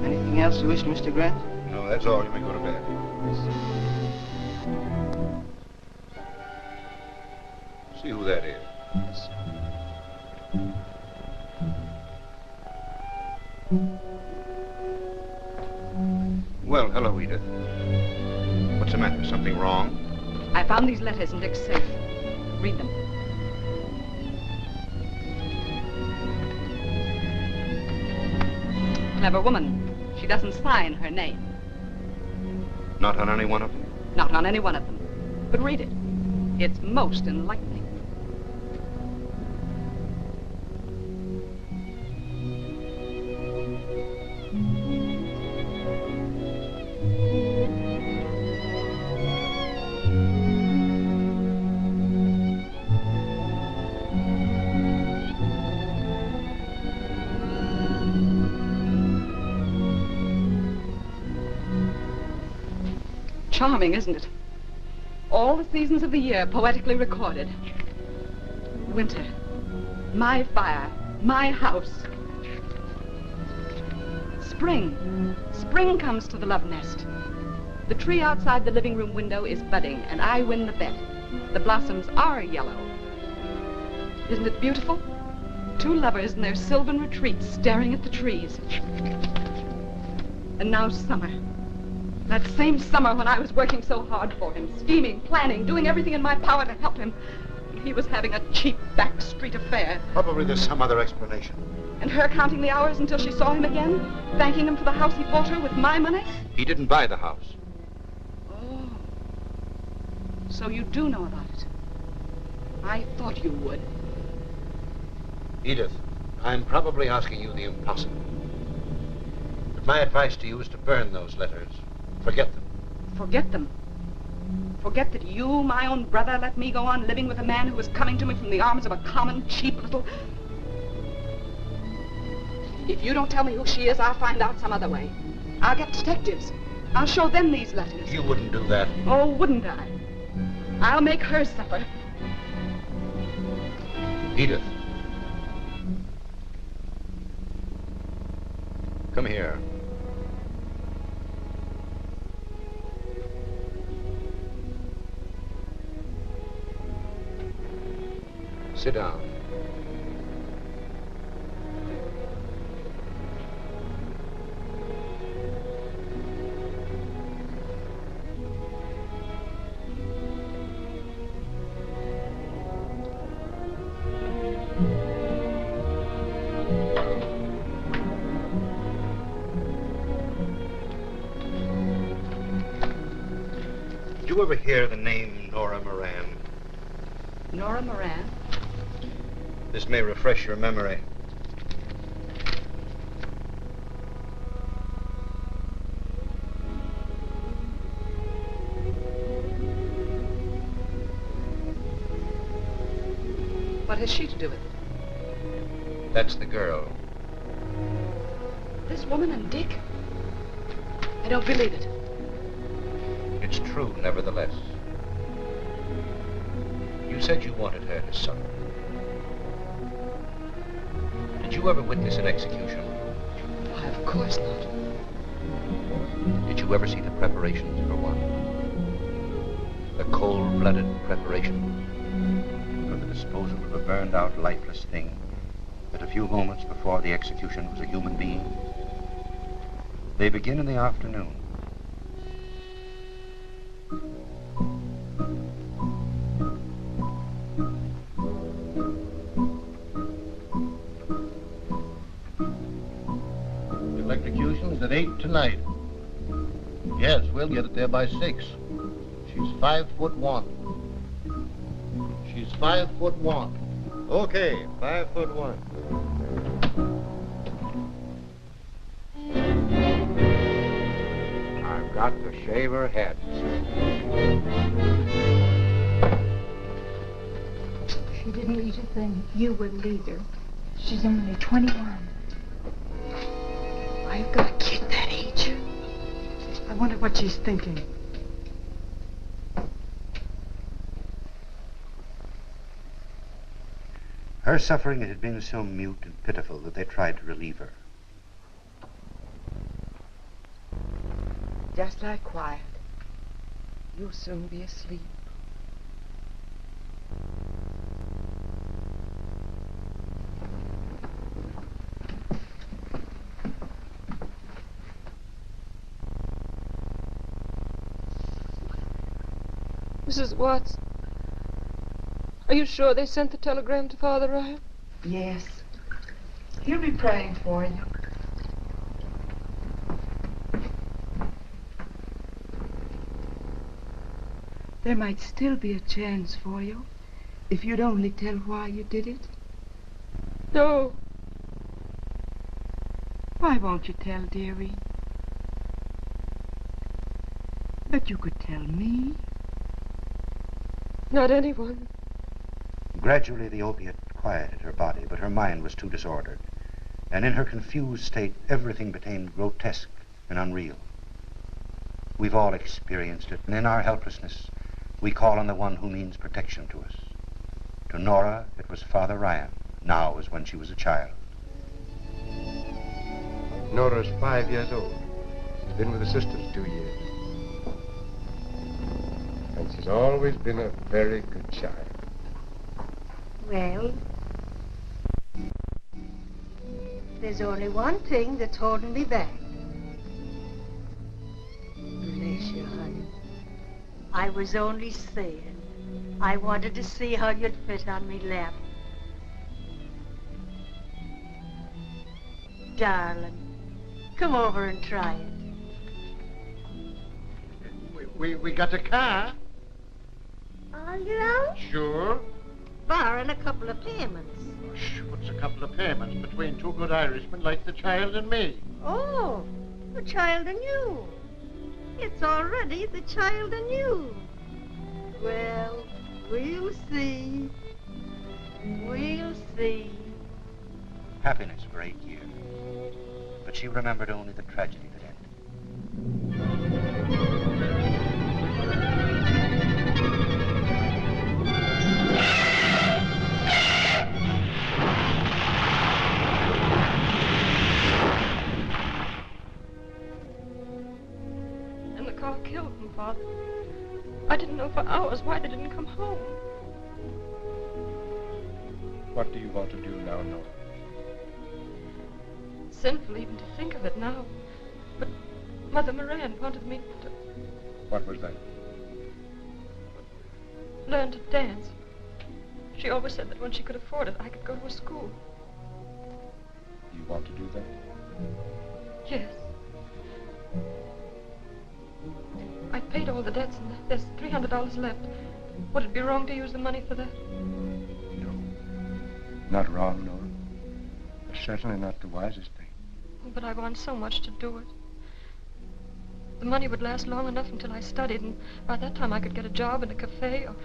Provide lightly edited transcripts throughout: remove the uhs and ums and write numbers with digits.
Anything else you wish, Mr. Grant? No, that's all. You may go to bed. See who that is. Yes. Well, hello, Edith. What's the matter? Something wrong? I found these letters in Dick's safe. Read them. Clever woman. She doesn't sign her name. Not on any one of them? Not on any one of them. But read it. It's most enlightening. Charming, isn't it? All the seasons of the year poetically recorded. Winter, my fire, my house. Spring, spring comes to the love nest. The tree outside the living room window is budding, and I win the bet. The blossoms are yellow. Isn't it beautiful? Two lovers in their sylvan retreats staring at the trees. And now summer. That same summer when I was working so hard for him, scheming, planning, doing everything in my power to help him. He was having a cheap back street affair. Probably there's some other explanation. And her counting the hours until she saw him again, thanking him for the house he bought her with my money? He didn't buy the house. Oh. So you do know about it. I thought you would. Edith, I'm probably asking you the impossible. But my advice to you is to burn those letters. Forget them. Forget them? Forget that you, my own brother, let me go on living with a man who was coming to me from the arms of a common, cheap little... If you don't tell me who she is, I'll find out some other way. I'll get detectives. I'll show them these letters. You wouldn't do that. Oh, wouldn't I? I'll make her suffer. Edith. Come here. Sit down. Did you ever hear the name Nora Moran? Nora Moran? This may refresh your memory. What has she to do with it? That's the girl. This woman and Dick? I don't believe it. It's true, nevertheless. You said you wanted her to suffer. Did you ever witness an execution? Why, of course not. Did you ever see the preparations for one? The cold-blooded preparation For the disposal of a burned-out, lifeless thing that a few moments before the execution was a human being? They begin in the afternoon. The electrocution's at 8 tonight. Yes, we'll get it there by 6. She's 5'1". She's 5'1". Okay, 5'1". I've got to shave her head. She didn't eat a thing. You wouldn't either. She's only 21. I've got a kid that age. I wonder what she's thinking. Her suffering had been so mute and pitiful that they tried to relieve her. Just like quiet. You'll soon be asleep. Mrs. Watts, are you sure they sent the telegram to Father Ryan? Yes. He'll be praying for you. There might still be a chance for you if you'd only tell why you did it. No. Why won't you tell, dearie? But you could tell me. Not anyone. Gradually, the opiate quieted her body, but her mind was too disordered. And in her confused state, everything became grotesque and unreal. We've all experienced it, and in our helplessness, we call on the one who means protection to us. To Nora, it was Father Ryan. Now is when she was a child. Nora's 5 years old. She's been with the sisters 2 years. And she's always been a very good child. Well, there's only one thing that's holding me back. Bless you, honey. I was only saying, I wanted to see how you'd fit on me lap. Darling, come over and try it. We got a car? All your own? Sure. Barring a couple of payments. What's a couple of payments between two good Irishmen like the child and me? Oh, the child and you. It's already the child and you. Well, we'll see. We'll see. Happiness for 8 years. But she remembered only the tragedy that ended. And the car killed him, Father. I didn't know for hours why they didn't come home. What do you want to do now, Nora? Sinful even to think of it now. But Mother Moran wanted me to What was that? learn to dance. She always said that when she could afford it, I could go to a school. You want to do that? Yes. I paid all the debts, and there's $300 left. Would it be wrong to use the money for that? No. Not wrong, Nora. But certainly not the wisest thing. But I want so much to do it. The money would last long enough until I studied, and by that time I could get a job in a cafe, or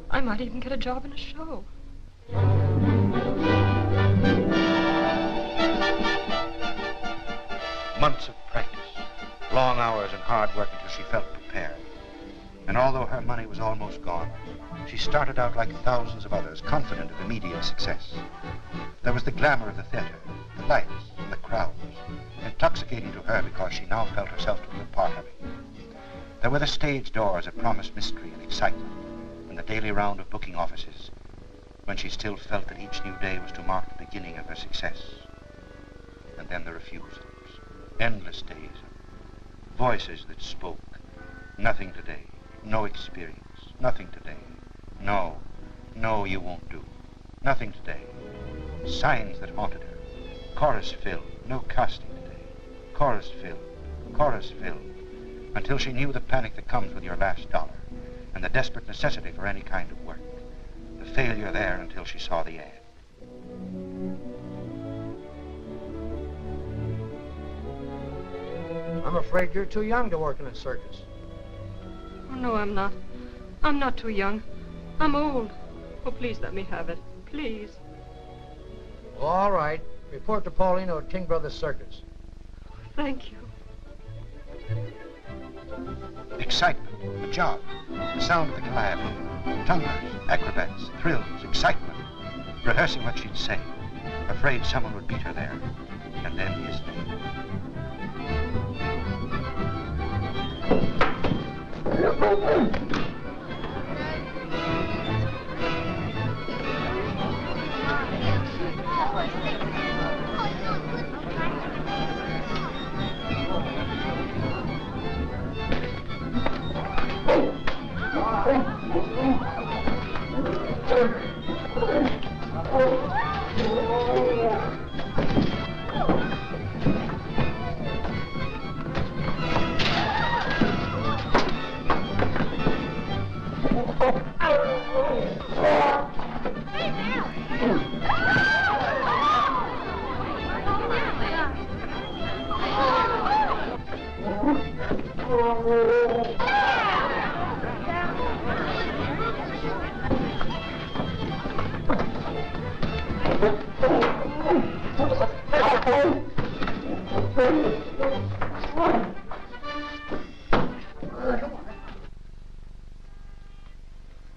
I might even get a job in a show. months of practice, long hours and hard work until she felt prepared. And although her money was almost gone, she started out like thousands of others, confident of immediate success. There was the glamour of the theater, the lights, and the crowds, intoxicating to her because she now felt herself to be a part of it. There were the stage doors that promised mystery and excitement, and the daily round of booking offices, when she still felt that each new day was to mark the beginning of her success. And then the refusals, endless days, voices that spoke. Nothing today, no experience, nothing today. No, no, you won't do. Nothing today. Signs that haunted her. Chorus filled, no casting today. Chorus filled, chorus filled. Until she knew the panic that comes with your last dollar and the desperate necessity for any kind of work. The failure there until she saw the ad. I'm afraid you're too young to work in a circus. Oh, no, I'm not. I'm not too young. I'm old. Oh, please let me have it. Please. Well, all right. Report to Paulino at King Brothers Circus. Thank you. Excitement, a job, the sound of the calliope, tumblers, acrobats, thrills, excitement, rehearsing what she'd say, afraid someone would beat her there, and then his name.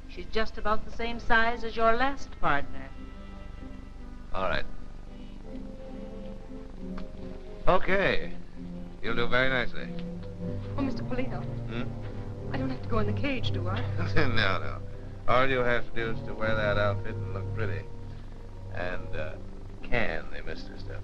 She's just about the same size as your last partner. All right. Okay. You'll do very nicely. Oh, Mr. Polito. I don't have to go in the cage, do I? No, no. All you have to do is to wear that outfit and look pretty. And, can they miss this stuff?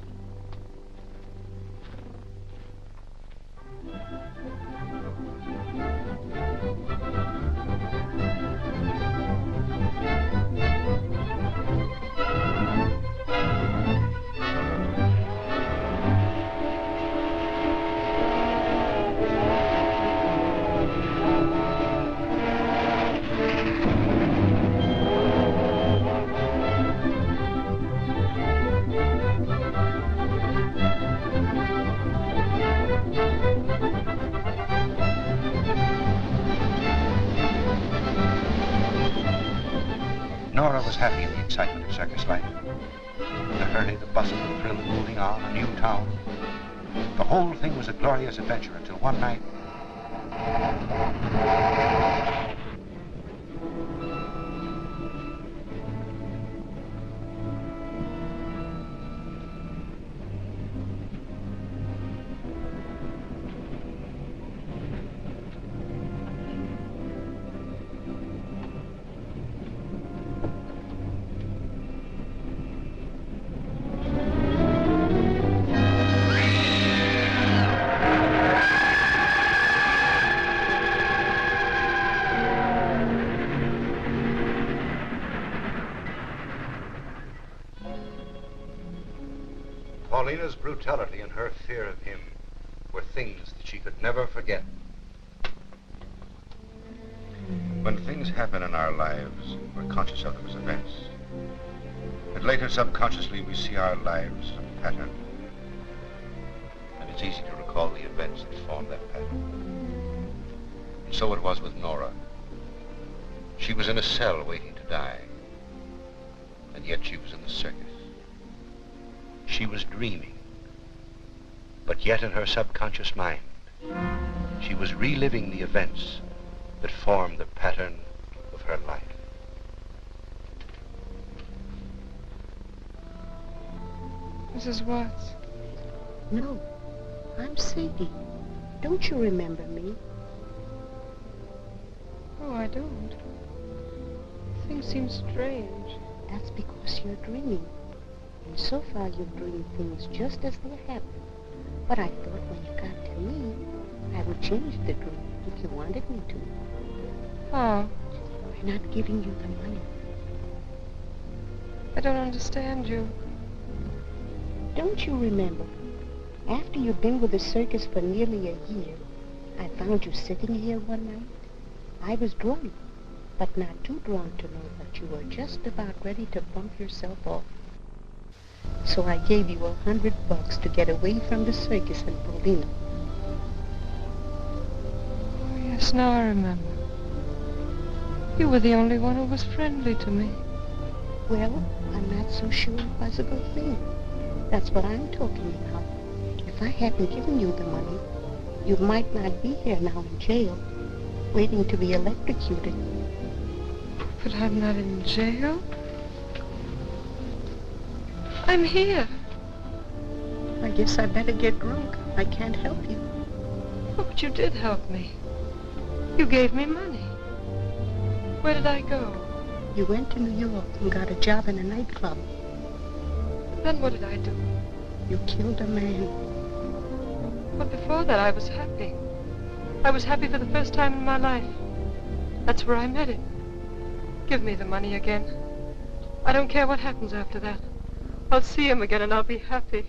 Nora was happy in the excitement of circus life. The hurry, the bustle, the thrill of moving on, a new town. The whole thing was a glorious adventure until one night. Paulina's brutality and her fear of him were things that she could never forget. When things happen in our lives, we're conscious of them as events. But later, subconsciously, we see our lives as a pattern. And it's easy to recall the events that form that pattern. And so it was with Nora. She was in a cell waiting to die. And yet she was in the circus. She was dreaming. But yet in her subconscious mind, she was reliving the events that formed the pattern of her life. Mrs. Watts. No, I'm Sadie. Don't you remember me? Oh, I don't. Things seem strange. That's because you're dreaming. And so far you've dreamed things just as they happened. But I thought when you got to me, I would change the dream if you wanted me to. Oh, We're not giving you the money. I don't understand you. Don't you remember? After you'd been with the circus for nearly a year, I found you sitting here one night. I was drunk, but not too drunk to know that you were just about ready to bump yourself off. So I gave you $100 to get away from the circus in Paulino. Oh, yes, now I remember. You were the only one who was friendly to me. Well, I'm not so sure it was a good thing. That's what I'm talking about. If I hadn't given you the money, you might not be here now in jail, waiting to be electrocuted. But I'm not in jail. I'm here. I guess I better get drunk. I can't help you. Oh, but you did help me. You gave me money. Where did I go? You went to New York and got a job in a nightclub. Then what did I do? You killed a man. But before that, I was happy. I was happy for the first time in my life. That's where I met him. Give me the money again. I don't care what happens after that. I'll see him again and I'll be happy.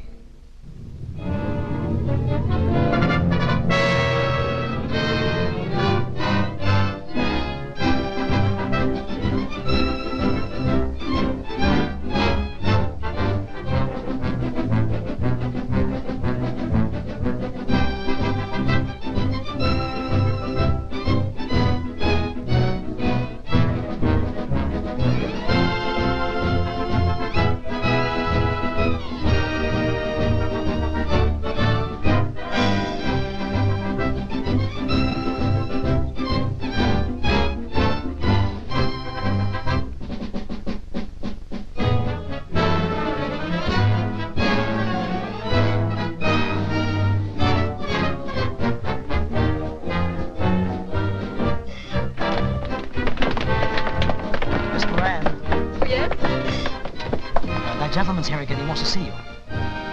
Gentleman's here again. He wants to see you.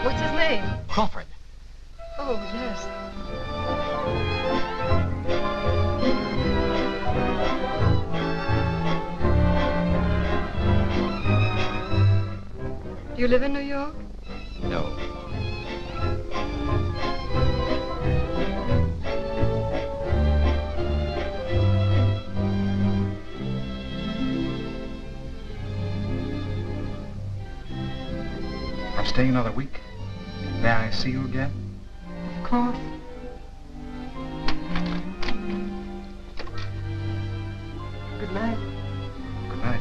What's his name? Crawford. Oh, yes. Do you live in New York? No. I'm staying another week. May I see you again? Of course. Good night. Good night.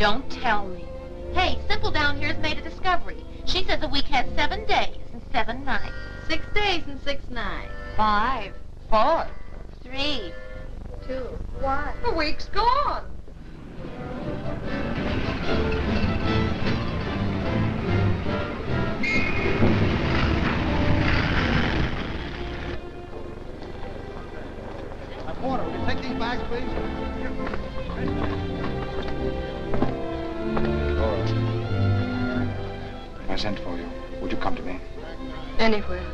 Don't tell me. Hey, Simple down here has made a discovery. She says a week has 7 days and 7 nights. 6 days and 6 nights. 5, 4, 3, 2, 1. The week's gone. Porter, will you take these bags, please? Laura, I sent for you. Would you come to me? Anywhere.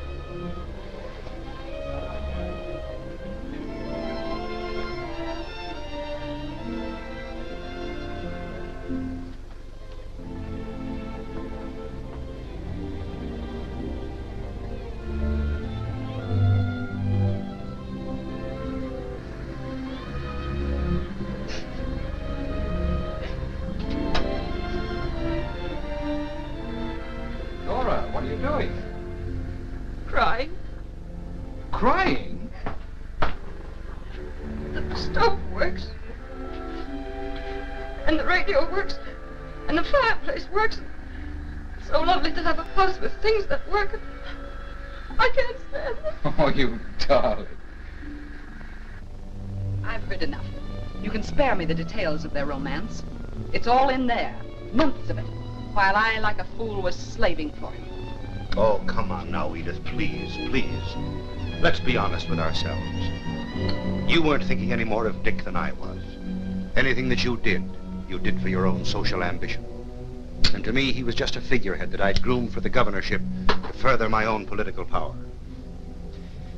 Laura, what are you doing? Crying. Crying? The stove works. And the radio works. And the fireplace works. It's so lovely to have a house with things that work. I can't stand it. Oh, you darling. I've heard enough. You can spare me the details of their romance. It's all in there. Months of it. While I, like a fool, was slaving for him. Oh, come on now, Edith, please, please. Let's be honest with ourselves. You weren't thinking any more of Dick than I was. Anything that you did for your own social ambition. And to me, he was just a figurehead that I'd groomed for the governorship to further my own political power.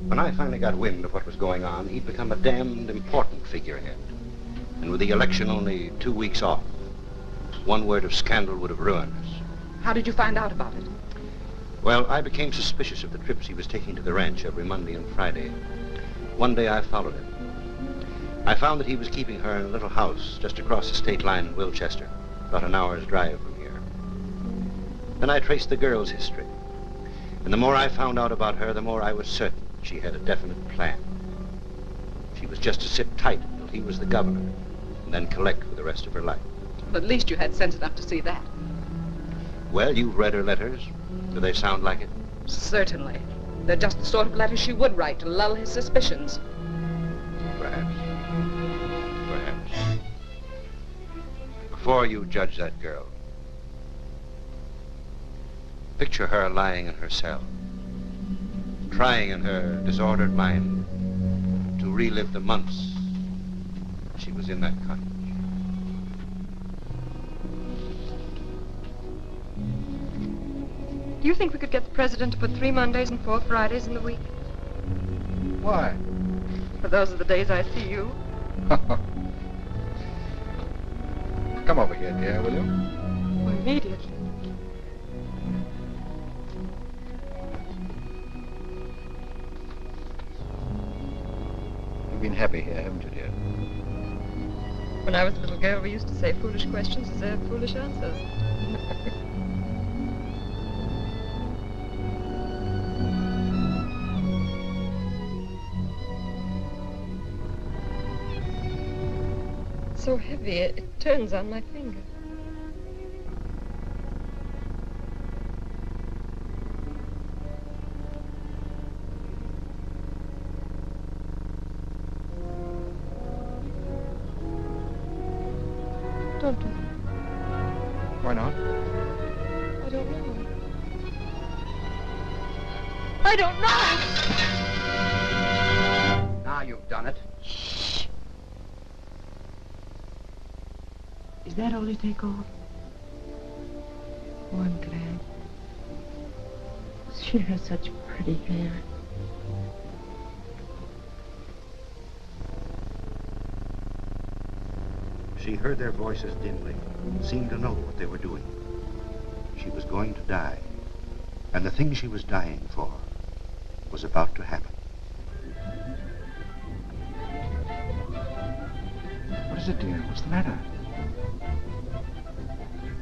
When I finally got wind of what was going on, he'd become a damned important figurehead. And with the election only 2 weeks off, one word of scandal would have ruined us. How did you find out about it? Well, I became suspicious of the trips he was taking to the ranch every Monday and Friday. One day I followed him. I found that he was keeping her in a little house just across the state line in Wilchester, about an hour's drive from here. Then I traced the girl's history. And the more I found out about her, the more I was certain she had a definite plan. She was just to sit tight until he was the governor, and then collect for the rest of her life. Well, at least you had sense enough to see that. Well, you've read her letters. Do they sound like it? Certainly. They're just the sort of letters she would write to lull his suspicions. Perhaps. Perhaps. Before you judge that girl, picture her lying in her cell, trying in her disordered mind to relive the months she was in that cottage. Do you think we could get the president to put 3 Mondays and 4 Fridays in the week? Why? For those are the days I see you. Come over here, dear, will you? Well, immediately. You've been happy here, haven't you, dear? When I was a little girl, we used to say foolish questions deserve foolish answers. So heavy, it turns on my finger. Don't do that. Why not? I don't know. I don't know! Now you've done it. Is that all you take off? Oh, I'm glad. She has such pretty hair. She heard their voices dimly, seemed to know what they were doing. She was going to die, and the thing she was dying for was about to happen. What is it, dear? What's the matter?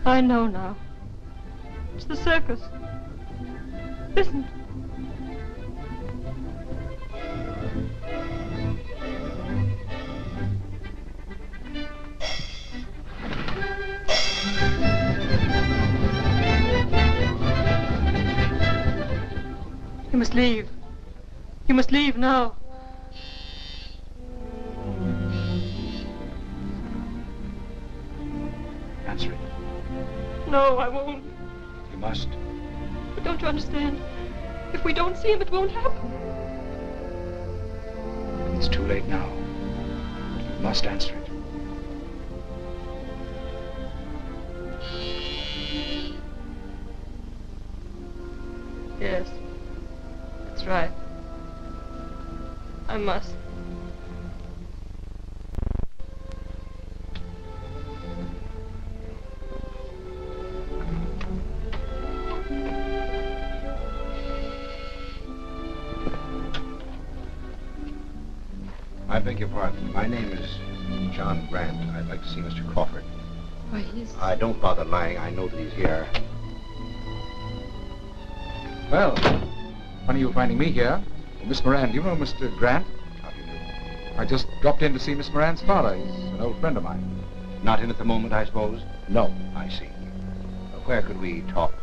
I know now. It's the circus. Listen. You must leave. You must leave now. Answer it. No, I won't. You must. But don't you understand? If we don't see him, it won't happen. It's too late now. You must answer it. Yes. That's right. I must. I beg your pardon. My name is John Grant. I'd like to see Mr. Crawford. Why, he's... Don't bother lying. I know that he's here. Well, funny you finding me here. Well, Miss Moran, do you know Mr. Grant? How do you do? I just dropped in to see Miss Moran's father. He's an old friend of mine. Not in at the moment, I suppose? No. I see. Where could we talk?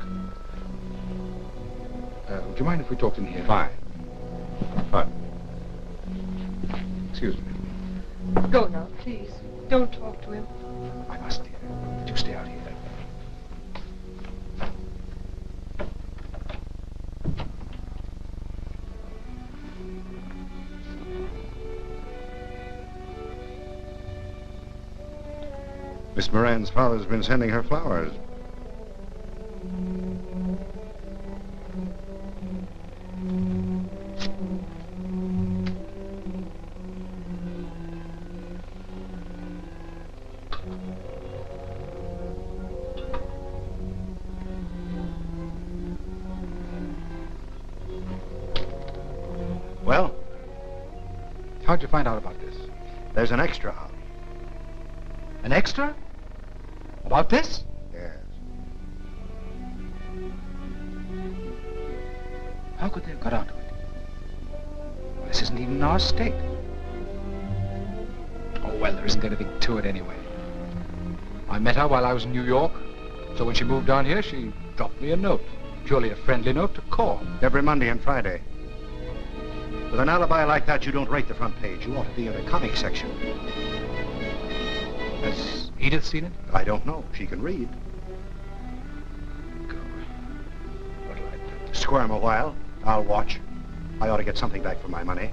Would you mind if we talked in here? Fine. Pardon. Excuse me. Go now, please. Don't talk to him. I must, dear. But you stay out here. Miss Moran's father's been sending her flowers. Well? How'd you find out about this? There's an extra out. An extra? About this? Yes. How could they have got onto it? Well, this isn't even in our state. Oh, well, there isn't anything to it anyway. I met her while I was in New York, so when she moved down here, she dropped me a note. Purely a friendly note to call. Every Monday and Friday. With an alibi like that, you don't rate the front page. You ought to be in the comic section. Has Edith seen it? I don't know. She can read. Good. What'll I do? Squirm a while. I'll watch. I ought to get something back for my money.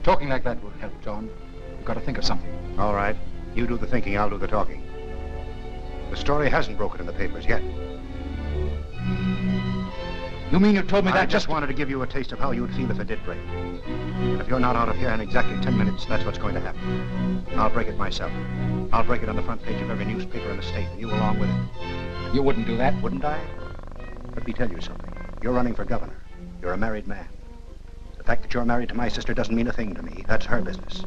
Talking like that would help, John. You've got to think of something. All right. You do the thinking, I'll do the talking. The story hasn't broken in the papers yet. You mean you told me that I just wanted to give you a taste of how you'd feel if it did break. And if you're not out of here in exactly 10 minutes, that's what's going to happen. I'll break it myself. I'll break it on the front page of every newspaper in the state, and you along with it. You wouldn't do that? Wouldn't I? Let me tell you something. You're running for governor. You're a married man. The fact that you're married to my sister doesn't mean a thing to me. That's her business.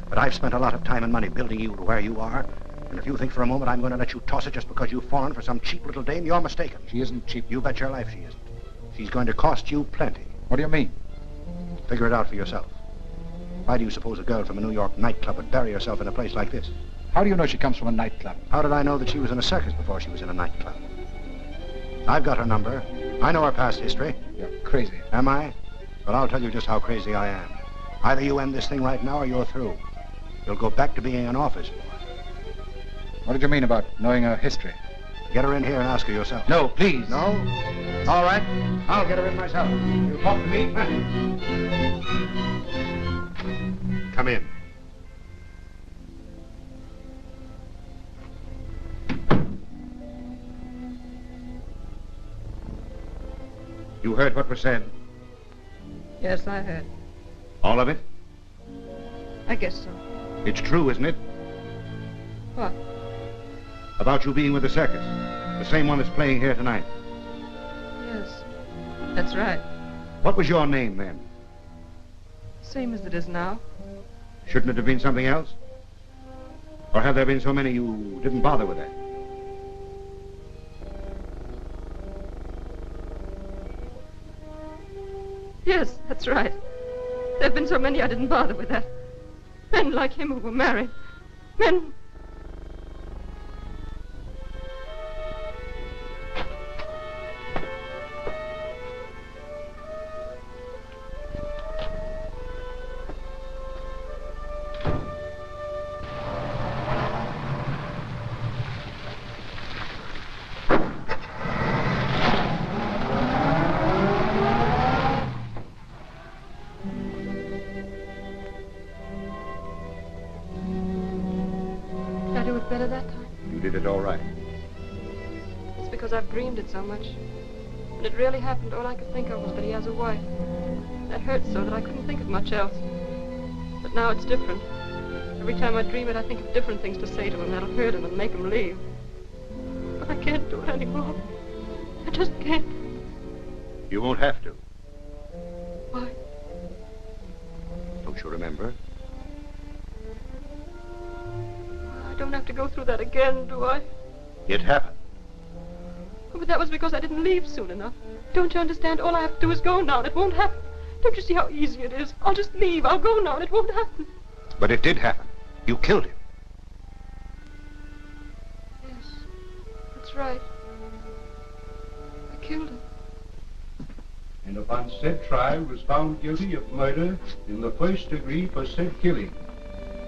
But I've spent a lot of time and money building you to where you are. And if you think for a moment I'm going to let you toss it just because you've fallen for some cheap little dame, you're mistaken. She isn't cheap. You bet your life she isn't. She's going to cost you plenty. What do you mean? Figure it out for yourself. Why do you suppose a girl from a New York nightclub would bury herself in a place like this? How do you know she comes from a nightclub? How did I know that she was in a circus before she was in a nightclub? I've got her number. I know her past history. You're crazy. Am I? Well, I'll tell you just how crazy I am. Either you end this thing right now or you're through. You'll go back to being an office boy. What did you mean about knowing her history? Get her in here and ask her yourself. No, please. No? All right. I'll get her in myself. You talk to me? Come in. You heard what was said? Yes, I heard. All of it? I guess so. It's true, isn't it? What? About you being with the circus. The same one that's playing here tonight. Yes, that's right. What was your name then? Same as it is now. Shouldn't it have been something else? Or have there been so many you didn't bother with that? Yes, that's right. There have been so many I didn't bother with that. Men like him who were married. Men... dreamed it so much. When it really happened, all I could think of was that he has a wife. That hurt so that I couldn't think of much else. But now it's different. Every time I dream it, I think of different things to say to him that'll hurt him and make him leave. But I can't do it anymore. I just can't. You won't have to. Why? Don't you remember? I don't have to go through that again, do I? It happened. But that was because I didn't leave soon enough. Don't you understand? All I have to do is go now, and it won't happen. Don't you see how easy it is? I'll just leave. I'll go now, and it won't happen. But it did happen. You killed him. Yes, that's right. I killed him. And upon said trial was found guilty of murder in the first degree for said killing.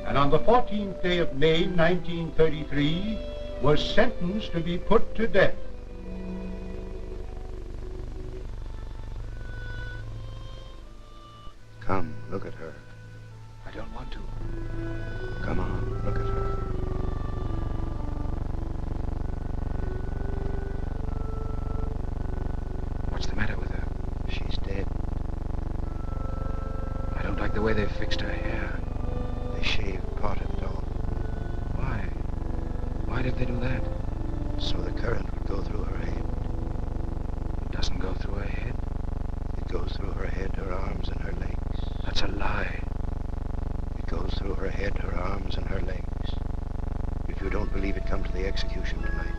And on the 14th day of May, 1933, was sentenced to be put to death. Come, look at her. I don't want to. Come on, look at her. What's the matter with her? She's dead. I don't like the way they've fixed her hair. They shaved part of it off. Why? Why did they do that? So the current would go through her head. It doesn't go through her head. It goes through her head, her arms, and her legs. That's a lie. It goes through her head, her arms, and her legs. If you don't believe it, come to the execution tonight.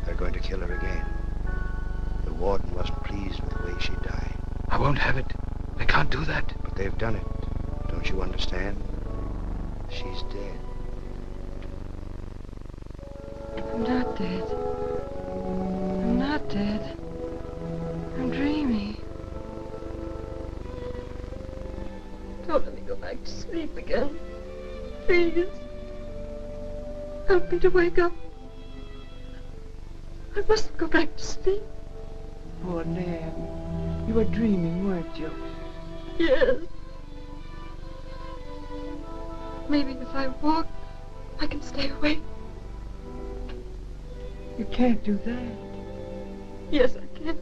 They're going to kill her again. The warden wasn't pleased with the way she died. I won't have it. They can't do that. But they've done it. Don't you understand? She's dead. I'm not dead. I'm not dead. I'm dreaming. Don't let me go back to sleep again. Please. Help me to wake up. I mustn't go back to sleep. Poor Nan. You were dreaming, weren't you? Yes. Maybe if I walk, I can stay awake. You can't do that. Yes, I can.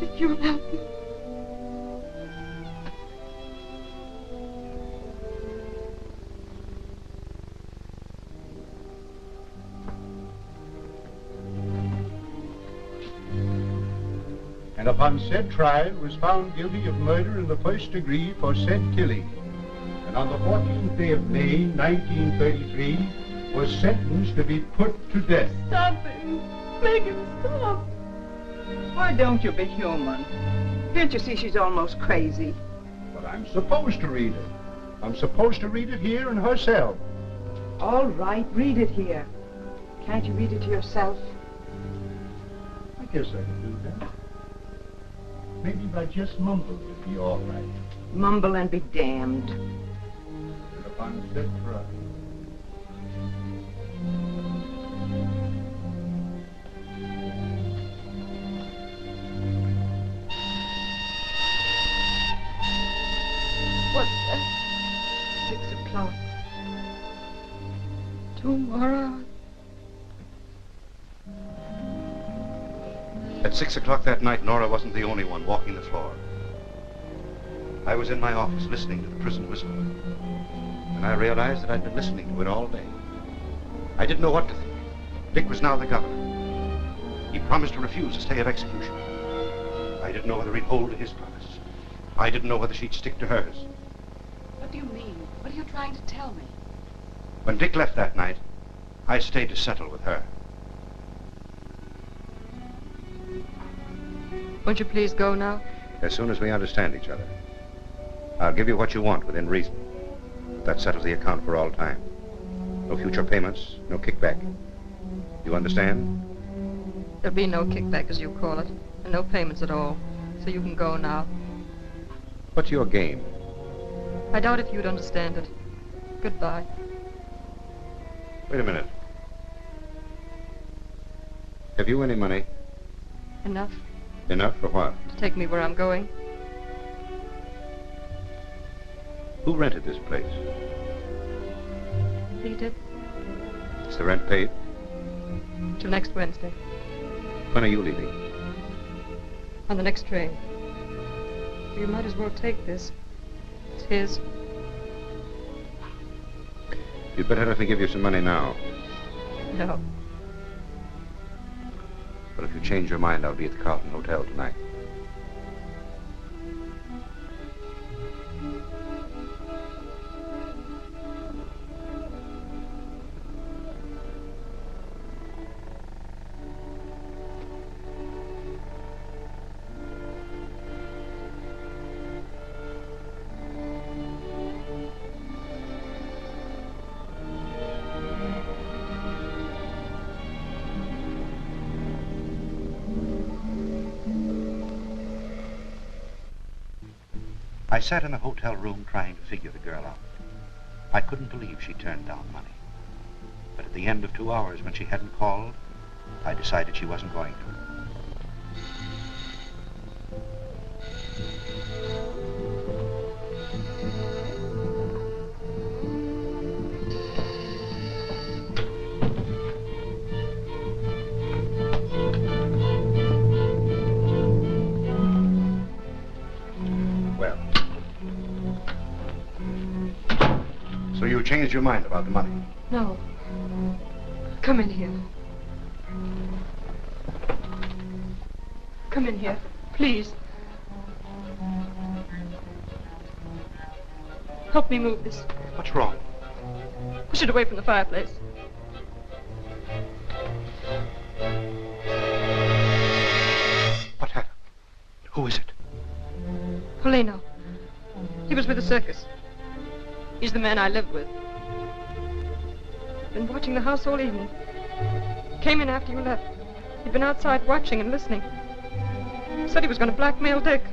If you'll help me. And upon said trial was found guilty of murder in the first degree for said killing. And on the 14th day of May, 1933, was sentenced to be put to death. Stop him. Make him stop. Why don't you be human? Can't you see she's almost crazy? But I'm supposed to read it. I'm supposed to read it here in her cell. All right, read it here. Can't you read it to yourself? I guess I can do that. Maybe if I just mumble, it'd be all right. Mumble and be damned. And upon said trial. What's that? 6 o'clock. Tomorrow. At 6 o'clock that night, Nora wasn't the only one walking the floor. I was in my office listening to the prison whistle. And I realized that I'd been listening to it all day. I didn't know what to think. Dick was now the governor. He promised to refuse a stay of execution. I didn't know whether he'd hold to his promise. I didn't know whether she'd stick to hers. What do you mean? What are you trying to tell me? When Dick left that night, I stayed to settle with her. Won't you please go now? As soon as we understand each other. I'll give you what you want within reason. That settles the account for all time. No future payments, no kickback. You understand? There'll be no kickback, as you call it, and no payments at all. So you can go now. What's your game? I doubt if you'd understand it. Goodbye. Wait a minute. Have you any money? Enough Enough for what? to take me where I'm going. Who rented this place? He did. Is the rent paid? Till next Wednesday. When are you leaving? On the next train. You might as well take this. It's his. You'd better let me give you some money now. No. But if you change your mind, I'll be at the Carlton Hotel tonight. I sat in the hotel room trying to figure the girl out. I couldn't believe she turned down money. But at the end of 2 hours, when she hadn't called, I decided she wasn't going to. So you changed your mind about the money? No. Come in here. Come in here, please. Help me move this. What's wrong? Push it away from the fireplace. What happened? Who is it? Polino. He was with the circus. He's the man I lived with. Been watching the house all evening. Came in after you left. He'd been outside watching and listening. Said he was going to blackmail Dick.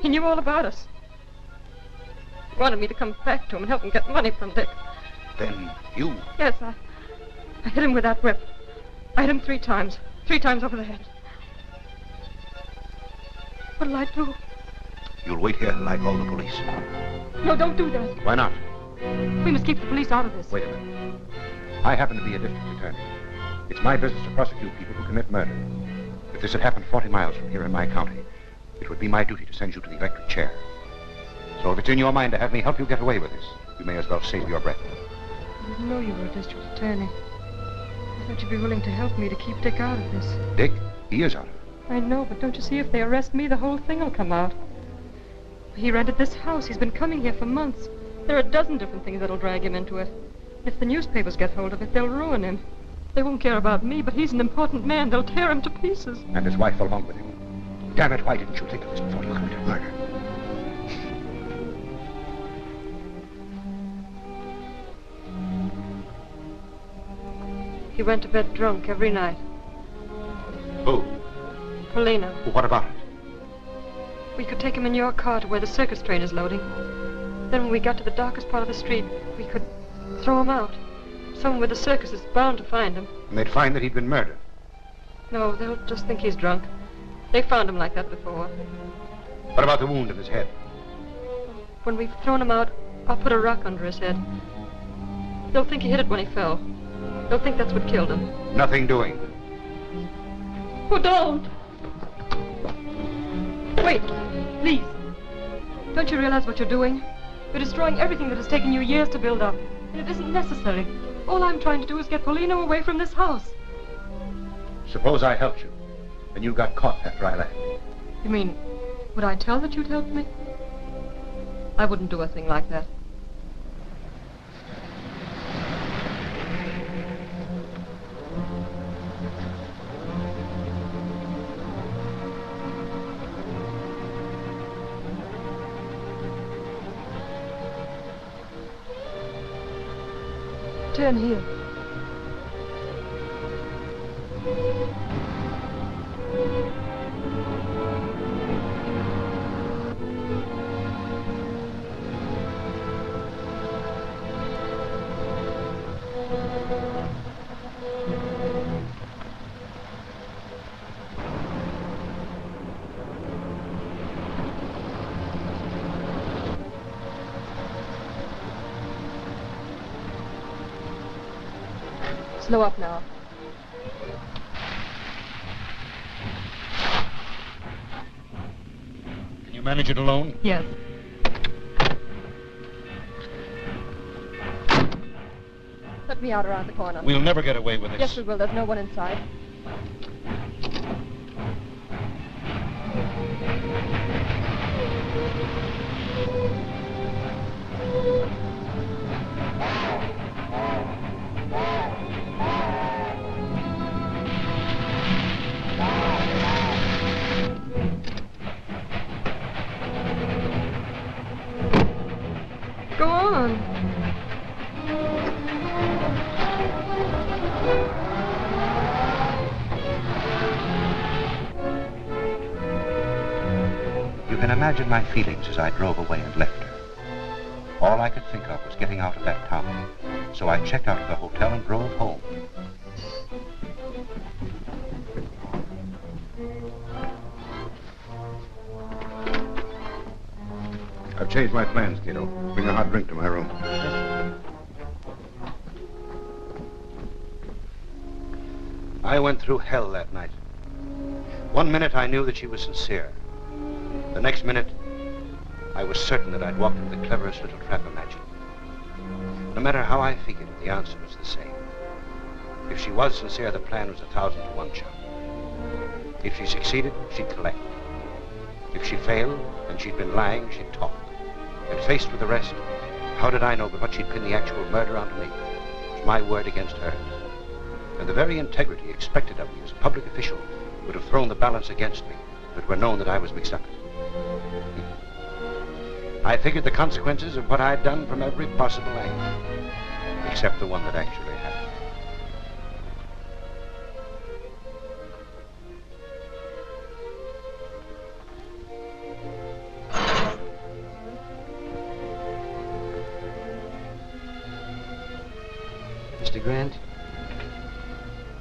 He knew all about us. He wanted me to come back to him and help him get money from Dick. Then you... Yes, I hit him with that whip. I hit him 3 times. 3 times over the head. What'll I do? You'll wait here like all the police. No, don't do that. Why not? We must keep the police out of this. Wait a minute. I happen to be a district attorney. It's my business to prosecute people who commit murder. If this had happened 40 miles from here in my county, it would be my duty to send you to the electric chair. So if it's in your mind to have me help you get away with this, you may as well save your breath. I didn't know you were a district attorney. I thought you'd be willing to help me to keep Dick out of this. Dick? He is out of it. I know, but don't you see, if they arrest me, the whole thing will come out. He rented this house. He's been coming here for months. There are a dozen different things that'll drag him into it. If the newspapers get hold of it, they'll ruin him. They won't care about me, but he's an important man. They'll tear him to pieces. And his wife along with him. Damn it, why didn't you think of this before you committed murder? He went to bed drunk every night. Who? Polino. Well, what about it? We could take him in your car to where the circus train is loading. Then when we got to the darkest part of the street, we could throw him out. Someone with the circus is bound to find him. And they'd find that he'd been murdered. No, they'll just think he's drunk. They found him like that before. What about the wound in his head? When we've thrown him out, I'll put a rock under his head. They'll think he hit it when he fell. They'll think that's what killed him. Nothing doing. Oh, don't! Wait, please. Don't you realize what you're doing? You're destroying everything that has taken you years to build up. And it isn't necessary. All I'm trying to do is get Polino away from this house. Suppose I helped you. Then you got caught after I left. You mean, would I tell that you'd help me? I wouldn't do a thing like that. Turn here. Slow up now. manage it alone? Yes. Let me out around the corner. We'll never get away with this. Yes, we will. There's no one inside. Go on. You can imagine my feelings as I drove away and left her. All I could think of was getting out of that town. So I checked out of the hotel and drove home. I've changed my plans, Cato. Bring a hot drink to my room. I went through hell that night. One minute I knew that she was sincere. The next minute, I was certain that I'd walked into the cleverest little trap imagined. No matter how I figured it, the answer was the same. If she was sincere, the plan was 1,000 to 1 shot. If she succeeded, she'd collect. If she failed, and she'd been lying, she'd talk. And faced with the rest, how did I know but what she'd pin the actual murder onto me? It was my word against hers. And the very integrity expected of me as a public official would have thrown the balance against me if it were known that I was mixed up in it. I figured the consequences of what I'd done from every possible angle, except the one that actually happened. Mr. Grant?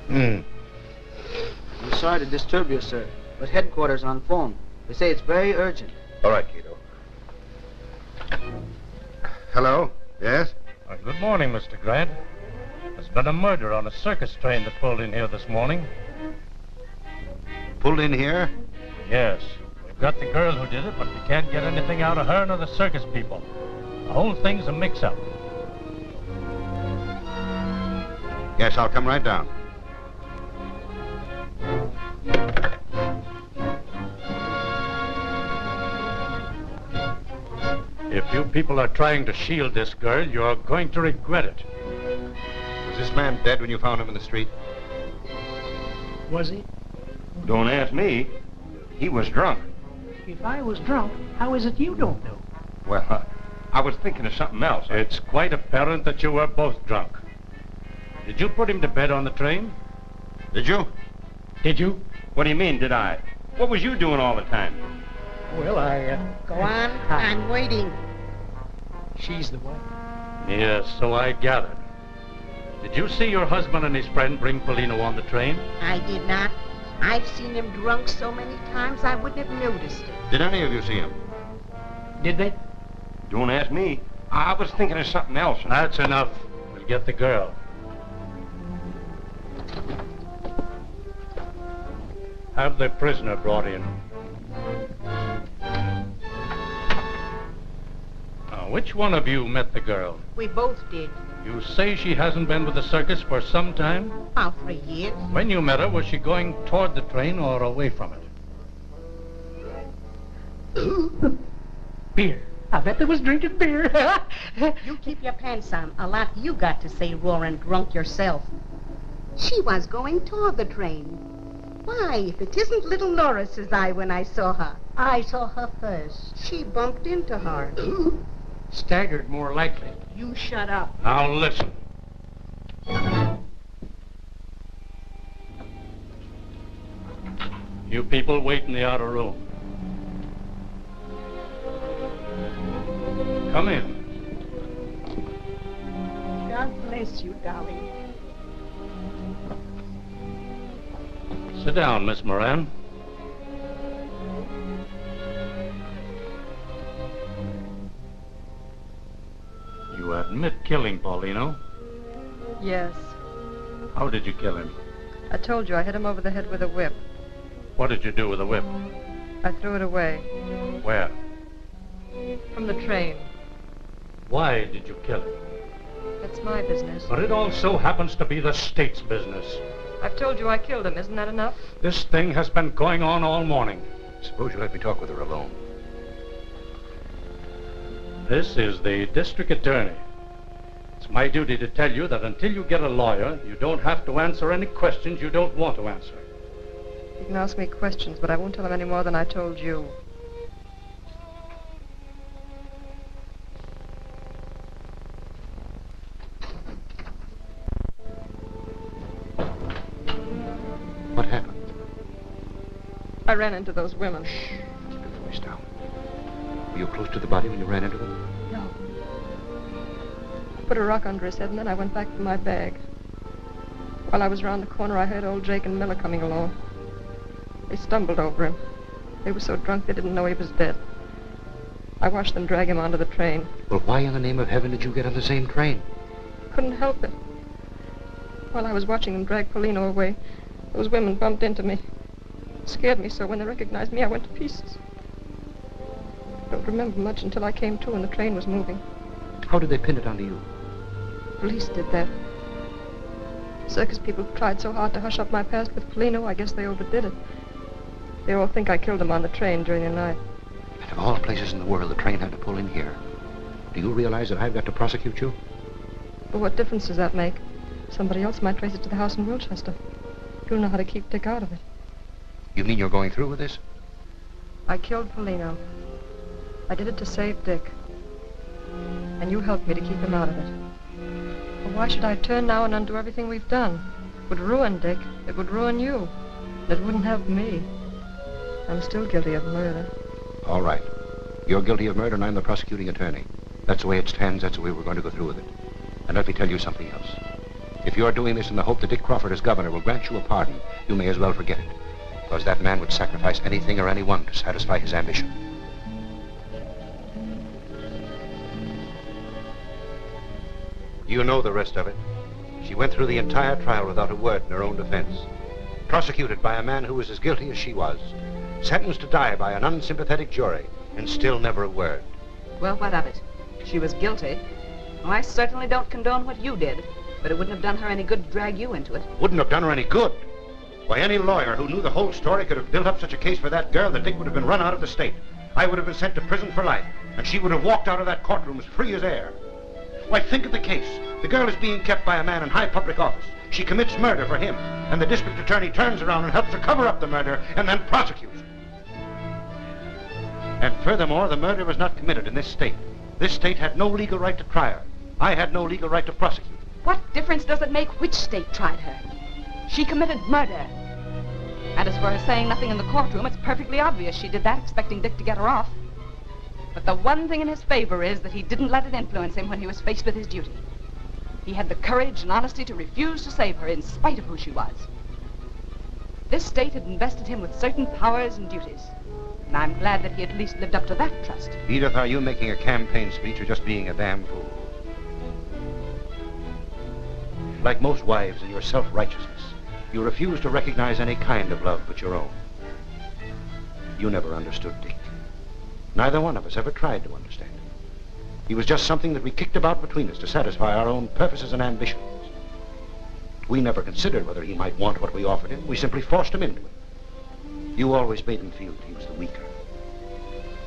I'm sorry to disturb you, sir, but headquarters are on phone. They say it's very urgent. All right, Cato. Hello? Yes? Good morning, Mr. Grant. There's been a murder on a circus train that pulled in here this morning. Pulled in here? Yes. We've got the girl who did it, but we can't get anything out of her nor the circus people. The whole thing's a mix-up. Yes, I'll come right down. If you people are trying to shield this girl, you're going to regret it. Was this man dead when you found him in the street? Was he? Don't ask me. He was drunk. If I was drunk, how is it you don't know? Well, I was thinking of something else. It's quite apparent that you were both drunk. Did you put him to bed on the train? Did you? Did you? What do you mean, did I? What was you doing all the time? Well, Go on, I'm waiting. She's the one. Yes, so I gathered. Did you see your husband and his friend bring Polino on the train? I did not. I've seen him drunk so many times I wouldn't have noticed it. Did any of you see him? Did they? Don't ask me. I was thinking of something else. That's enough. We'll get the girl. Have the prisoner brought in. Now, which one of you met the girl? We both did. You say she hasn't been with the circus for some time? About 3 years. When you met her, was she going toward the train or away from it? Beer. I bet they was drinking beer. You keep your pants on. A lot you got to say, roaring drunk yourself. She was going toward the train. Why, if it isn't little Nora, says I when I saw her. I saw her first. She bumped into her. Staggered, more likely. You shut up. Now listen. You people wait in the outer room. Come in. God bless you, darling. Sit down, Miss Moran. You admit killing Paulino? Yes. How did you kill him? I told you I hit him over the head with a whip. What did you do with the whip? I threw it away. Where? From the train. Why did you kill him? That's my business. But it also happens to be the state's business. I've told you I killed him. Isn't that enough? This thing has been going on all morning. Suppose you let me talk with her alone. This is the district attorney. It's my duty to tell you that until you get a lawyer, you don't have to answer any questions you don't want to answer. You can ask me questions, but I won't tell them any more than I told you. What happened? I ran into those women. Keep your voice down. Were you close to the body when you ran into them? No. I put a rock under his head, and then I went back for my bag. While I was round the corner, I heard old Jake and Miller coming along. They stumbled over him. They were so drunk they didn't know he was dead. I watched them drag him onto the train. Well, why in the name of heaven did you get on the same train? Couldn't help it. While I was watching them drag Polino away, those women bumped into me. It scared me so when they recognized me, I went to pieces. I don't remember much until I came to and the train was moving. How did they pin it onto you? Police did that. Circus people tried so hard to hush up my past with Polino, I guess they overdid it. They all think I killed him on the train during the night. And of all places in the world, the train had to pull in here. Do you realize that I've got to prosecute you? But what difference does that make? Somebody else might trace it to the house in Wilchester. You'll know how to keep Dick out of it. You mean you're going through with this? I killed Polino. I did it to save Dick. And you helped me to keep him out of it. Well, why should I turn now and undo everything we've done? It would ruin Dick. It would ruin you. And it wouldn't help me. I'm still guilty of murder. All right. You're guilty of murder and I'm the prosecuting attorney. That's the way it stands. That's the way we're going to go through with it. And let me tell you something else. If you're doing this in the hope that Dick Crawford as governor will grant you a pardon, you may as well forget it. Because that man would sacrifice anything or anyone to satisfy his ambition. You know the rest of it. She went through the entire trial without a word in her own defense. Prosecuted by a man who was as guilty as she was. Sentenced to die by an unsympathetic jury, and still never a word. Well, what of it? She was guilty. Oh, I certainly don't condone what you did, but it wouldn't have done her any good to drag you into it. Wouldn't have done her any good. Why, any lawyer who knew the whole story could have built up such a case for that girl that Dick would have been run out of the state. I would have been sent to prison for life, and she would have walked out of that courtroom as free as air. Why, think of the case. The girl is being kept by a man in high public office. She commits murder for him, and the district attorney turns around and helps her cover up the murder and then prosecutes her. And furthermore, the murder was not committed in this state. This state had no legal right to try her. I had no legal right to prosecute. What difference does it make which state tried her? She committed murder. And as for her saying nothing in the courtroom, it's perfectly obvious she did that, expecting Dick to get her off. But the one thing in his favor is that he didn't let it influence him when he was faced with his duty. He had the courage and honesty to refuse to save her in spite of who she was. This state had invested him with certain powers and duties. And I'm glad that he at least lived up to that trust. Edith, are you making a campaign speech or just being a damn fool? Like most wives in your self-righteousness, you refuse to recognize any kind of love but your own. You never understood Dick. Neither one of us ever tried to understand him. He was just something that we kicked about between us to satisfy our own purposes and ambitions. We never considered whether he might want what we offered him. We simply forced him into it. You always made him feel that he was the weaker.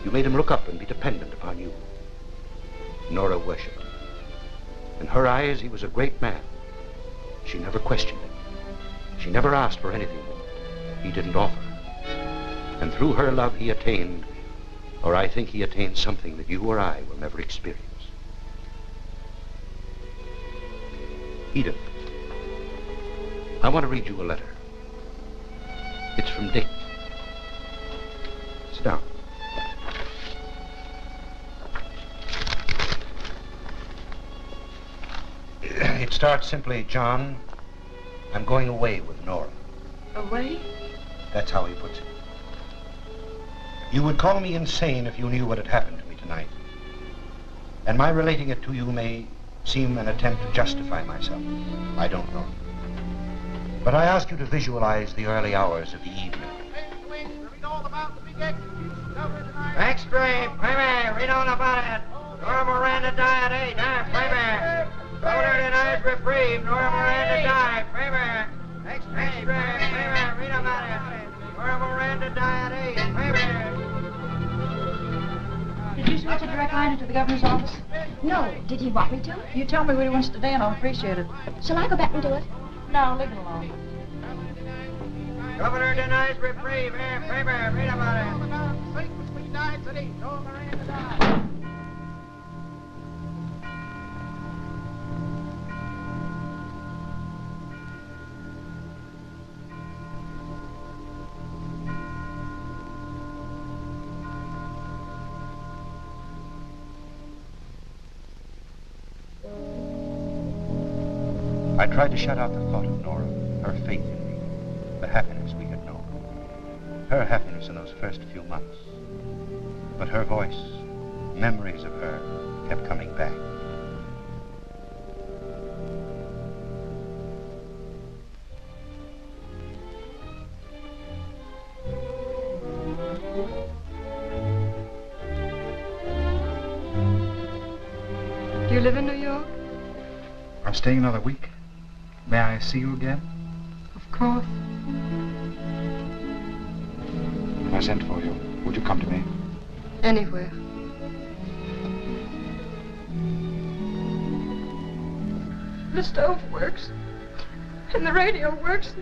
You made him look up and be dependent upon you. Nora worshipped him. In her eyes, he was a great man. She never questioned him. She never asked for anything more. He didn't offer. And through her love, he attained, or I think he attained something that you or I will never experience. Edith, I want to read you a letter. It's from Dick. Sit down. It starts simply, John, I'm going away with Nora. Away? That's how he puts it. You would call me insane if you knew what had happened to me tonight. And my relating it to you may seem an attempt to justify myself. I don't know. But I ask you to visualize the early hours of the evening. Thanks. Extreme, baby. Read all about it. Nora Moran to die at 8, baby. Governor denies reprieve. Nora Moran to die, baby. Extreme, baby. Read about it. Nora Moran to die at 8, baby. Did you switch a direct line into the governor's office? No. Did he want me to? You tell me what he wants today and I'll appreciate it. Shall I go back and do it? No, leave it alone. Governor denies reprieve. Baby. Read about it. I tried to shut out the thought of Nora, her faith in me, the happiness we had known, her happiness in those first few months. But her voice, memories of her, kept coming back. Do you live in New York? I'm staying another week. May I see you again? Of course. If I sent for you, would you come to me? Anywhere. The stove works, and the radio works,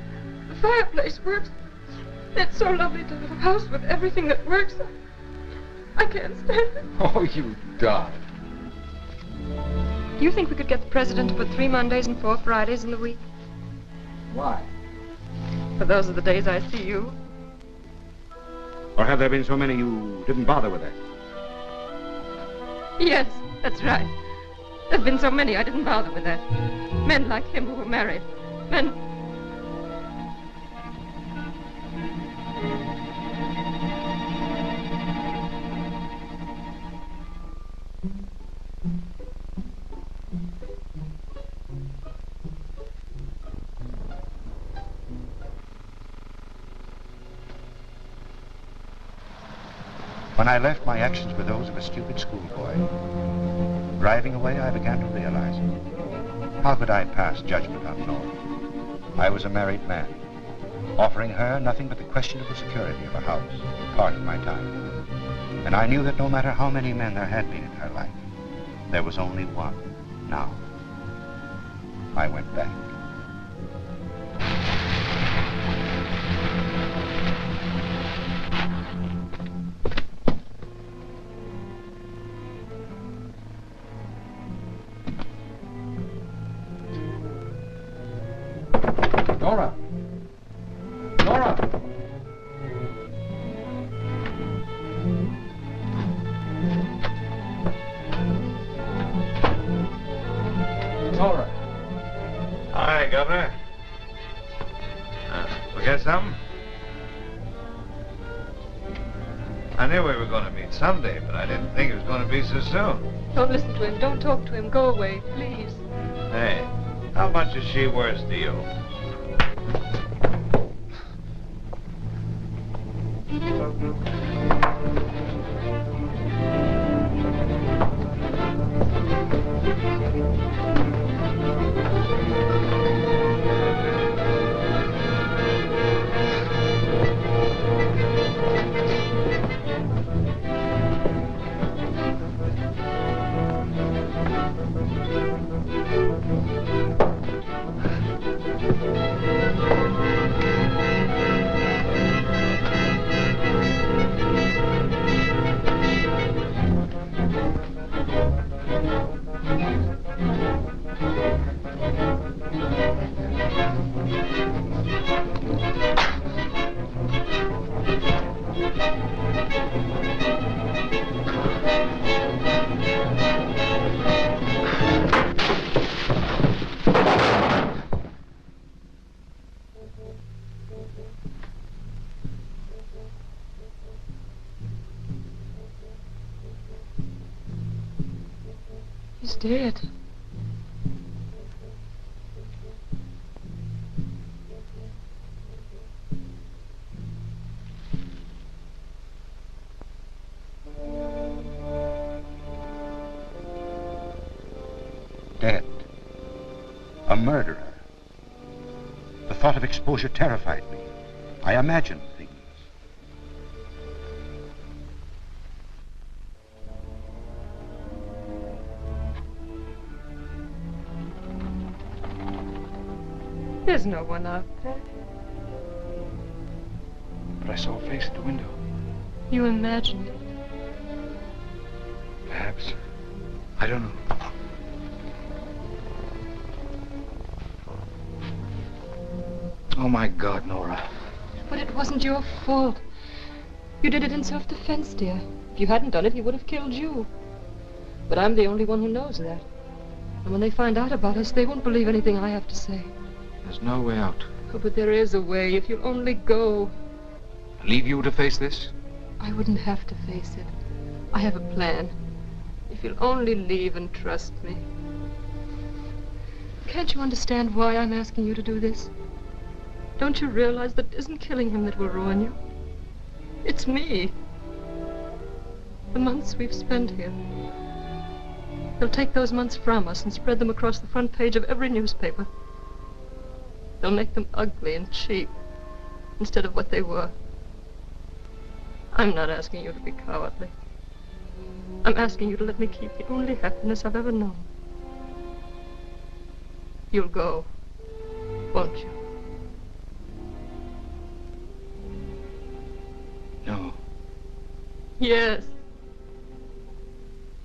the fireplace works. It's so lovely to have a house with everything that works. I can't stand it. Oh, you darling. Do you think we could get the president to put 3 Mondays and 4 Fridays in the week? Why? For those are the days I see you. Or have there been so many you didn't bother with it? Yes, that's right. There've been so many I didn't bother with that. Men like him who were married. Men... When I left, my actions were those of a stupid schoolboy. Driving away, I began to realize it. How could I pass judgment on Nora? I was a married man, offering her nothing but the questionable security of a house, part of my time. And I knew that no matter how many men there had been in her life, there was only one now. I went back. Nora! Nora! Nora! Hi, Governor. Forget something? I knew we were going to meet someday, but I didn't think it was going to be so soon. Don't listen to him. Don't talk to him. Go away, please. Hey, how much is she worth to you? He's dead. Dead. A murderer. The thought of exposure terrified me. I imagined things. There's no one out there. But I saw a face at the window. You imagined it. Perhaps. I don't know. Oh, my God, Nora. But it wasn't your fault. You did it in self-defense, dear. If you hadn't done it, he would have killed you. But I'm the only one who knows that. And when they find out about us, they won't believe anything I have to say. There's no way out. Oh, but there is a way, if you'll only go. Leave you to face this? I wouldn't have to face it. I have a plan. If you'll only leave and trust me. Can't you understand why I'm asking you to do this? Don't you realize that it isn't killing him that will ruin you? It's me. The months we've spent here. They'll take those months from us and spread them across the front page of every newspaper. They'll make them ugly and cheap instead of what they were. I'm not asking you to be cowardly. I'm asking you to let me keep the only happiness I've ever known. You'll go, won't you? No. Yes.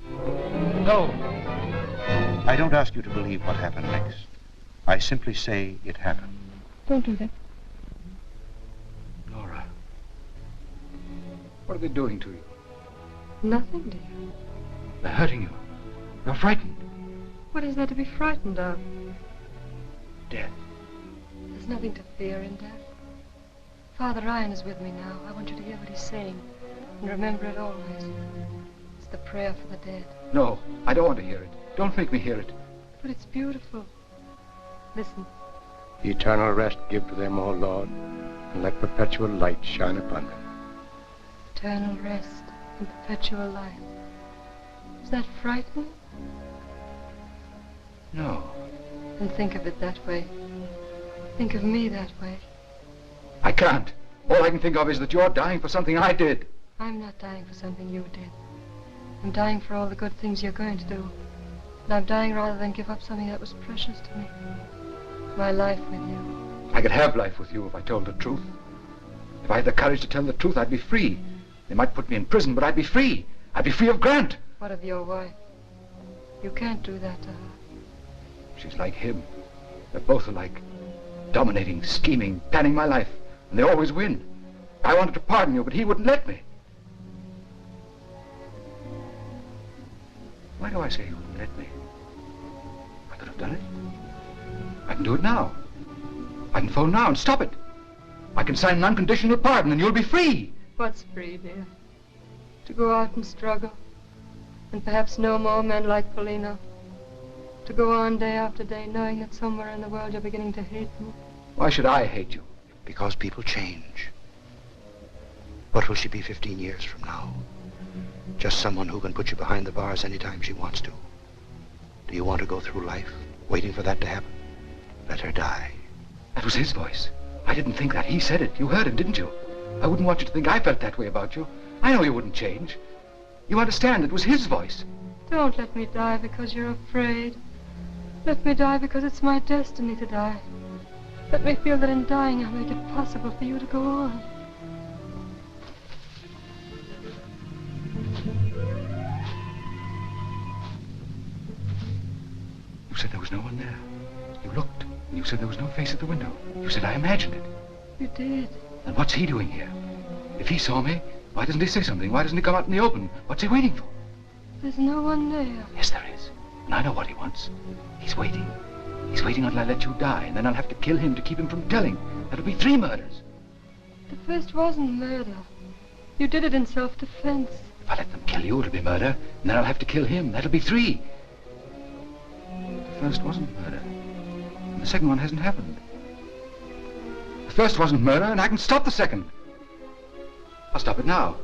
No. I don't ask you to believe what happened next. I simply say it happened. Don't do that. Nora. What are they doing to you? Nothing, dear. They're hurting you. You're frightened. What is there to be frightened of? Death. There's nothing to fear in death. Father Ryan is with me now. I want you to hear what he's saying. And remember it always. It's the prayer for the dead. No, I don't want to hear it. Don't make me hear it. But it's beautiful. Listen. Eternal rest give to them, O Lord, and let perpetual light shine upon them. Eternal rest and perpetual life. Is that frightening? No. Then think of it that way. Think of me that way. I can't. All I can think of is that you're dying for something I did. I'm not dying for something you did. I'm dying for all the good things you're going to do. And I'm dying rather than give up something that was precious to me. My life with you. I could have life with you if I told the truth. If I had the courage to tell the truth, I'd be free. They might put me in prison, but I'd be free. I'd be free of Grant. What of your wife? You can't do that to her. She's like him. They're both alike. Dominating, scheming, planning my life. And they always win. I wanted to pardon you, but he wouldn't let me. Why do I say he wouldn't let me? I could have done it. I can do it now. I can phone now and stop it. I can sign an unconditional pardon and you'll be free. What's free, dear? To go out and struggle. And perhaps no more men like Polino. To go on day after day knowing that somewhere in the world you're beginning to hate me. Why should I hate you? Because people change. What will she be 15 years from now? Just someone who can put you behind the bars anytime she wants to. Do you want to go through life waiting for that to happen? Let her die. That was his voice. I didn't think that. He said it. You heard him, didn't you? I wouldn't want you to think I felt that way about you. I know you wouldn't change. You understand, it was his voice. Don't let me die because you're afraid. Let me die because it's my destiny to die. Let me feel that in dying I'll make it possible for you to go on. You said there was no one there. You looked, and you said there was no face at the window. You said I imagined it. You did. And what's he doing here? If he saw me, why doesn't he say something? Why doesn't he come out in the open? What's he waiting for? There's no one there. Yes, there is. And I know what he wants. He's waiting. He's waiting until I let you die, and then I'll have to kill him to keep him from telling. That'll be 3 murders. The first wasn't murder. You did it in self-defense. If I let them kill you, it'll be murder, and then I'll have to kill him. That'll be 3. The first wasn't murder, and the second one hasn't happened. The first wasn't murder, and I can stop the second. I'll stop it now.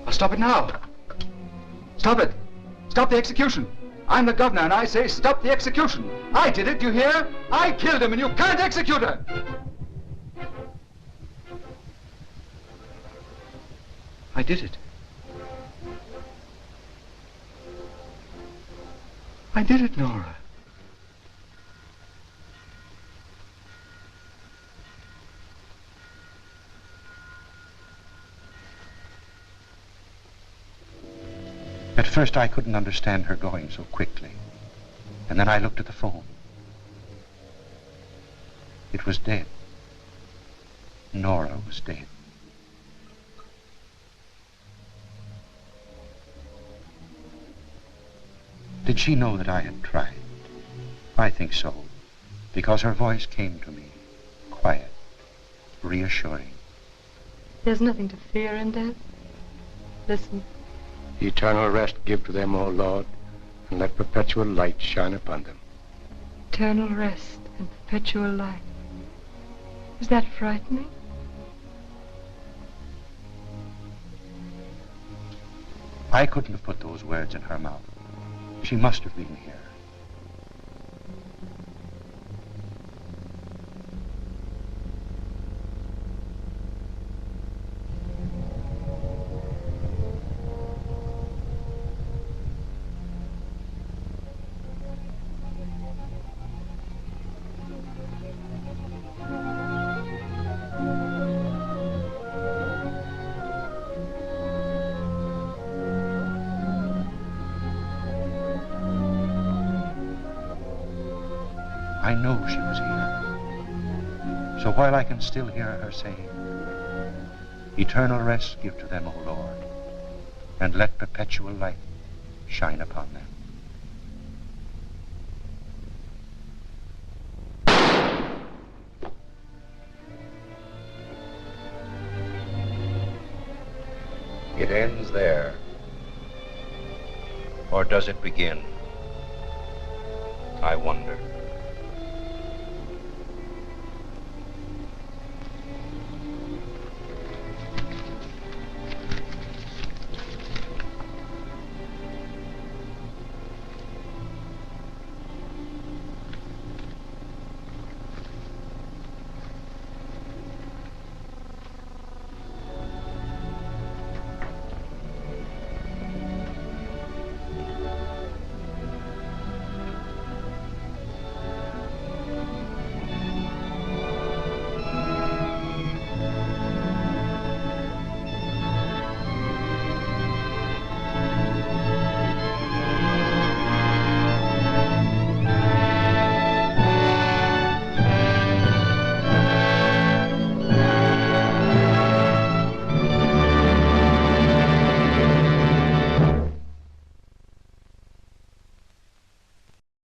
I'll stop it now. Stop it. Stop the execution. I'm the governor, and I say stop the execution. I did it, you hear? I killed him, and you can't execute her. I did it. I did it, Nora. At first, I couldn't understand her going so quickly. And then I looked at the phone. It was dead. Nora was dead. Did she know that I had tried? I think so, because her voice came to me, quiet, reassuring. There's nothing to fear in death. Listen. Eternal rest give to them, O Lord, and let perpetual light shine upon them. Eternal rest and perpetual light. Is that frightening? I couldn't have put those words in her mouth. She must have been here. I know she was here. So while I can still hear her saying, eternal rest give to them, O Lord, and let perpetual light shine upon them. It ends there. Or does it begin? I wonder.